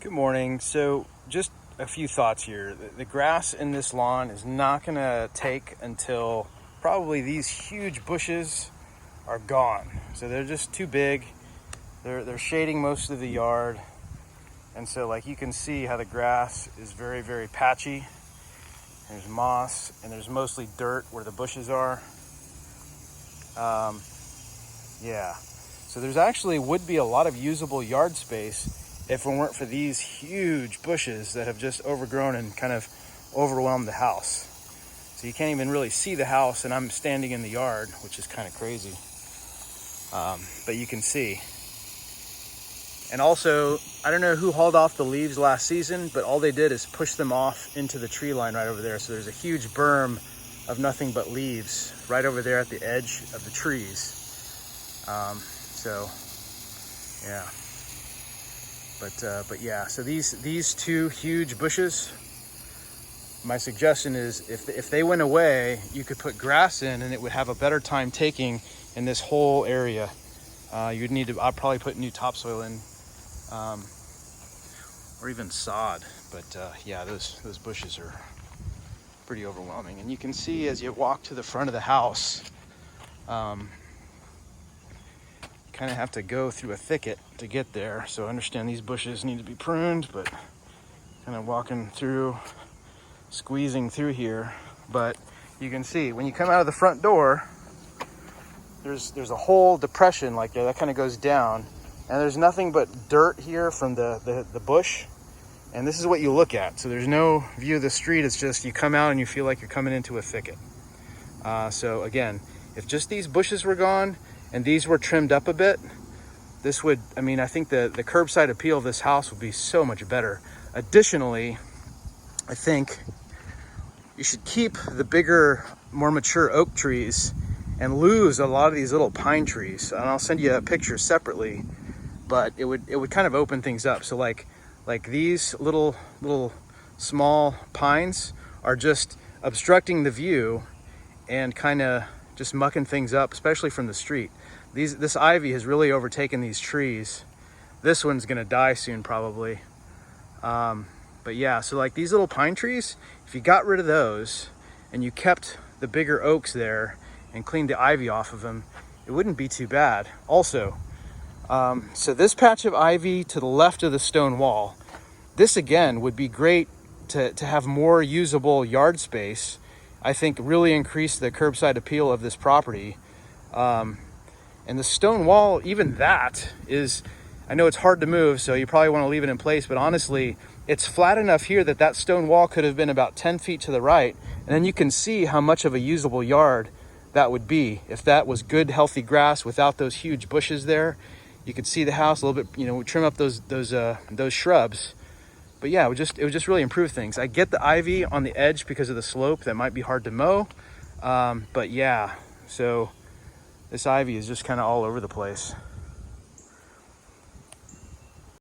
Good morning. So just a few thoughts here. The grass in this lawn is not going to take until probably these huge bushes are gone. So they're just too big. They're shading most of the yard. And so like you can see how the grass is very, very patchy. There's moss and there's mostly dirt where the bushes are. Yeah. So there's actually would be a lot of usable yard space if it weren't for these huge bushes that have just overgrown and kind of overwhelmed the house. So you can't even really see the house, and I'm standing in the yard, which is kind of crazy. But you can see. And also, I don't know who hauled off the leaves last season, but all they did is push them off into the tree line right over there. So there's a huge berm of nothing but leaves right over there at the edge of the trees. So yeah. But yeah, so these two huge bushes, my suggestion is if they went away, you could put grass in and it would have a better time taking in this whole area. You'd need to, I'll probably put new topsoil in, or even sod. But yeah, those bushes are pretty overwhelming. And you can see as you walk to the front of the house, kind of have to go through a thicket to get there. So I understand these bushes need to be pruned, but kind of walking through, squeezing through here. But you can see when you come out of the front door, there's a whole depression like there that kind of goes down, and there's nothing but dirt here from the bush. And this is what you look at. So there's no view of the street. It's just you come out and you feel like you're coming into a thicket. So again, if just these bushes were gone and these were trimmed up a bit, this would, I mean, I think the curbside appeal of this house would be so much better. Additionally, I think you should keep the bigger, more mature oak trees and lose a lot of these little pine trees. And I'll send you a picture separately, but it would kind of open things up. So like these little small pines are just obstructing the view and kind of just mucking things up, especially from the street. This ivy has really overtaken these trees. This one's gonna die soon probably. But yeah, so like these little pine trees, if you got rid of those and you kept the bigger oaks there and cleaned the ivy off of them, it wouldn't be too bad. Also, so this patch of ivy to the left of the stone wall, this again would be great to have more usable yard space. I think really increase the curbside appeal of this property. And the stone wall, even that is, I know it's hard to move, so you probably want to leave it in place, but honestly, it's flat enough here that stone wall could have been about 10 feet to the right. And then you can see how much of a usable yard that would be. If that was good, healthy grass without those huge bushes there, you could see the house a little bit, you know, trim up those shrubs. But yeah, it would just really improve things. I get the ivy on the edge because of the slope. That might be hard to mow. But yeah, so this ivy is just kind of all over the place.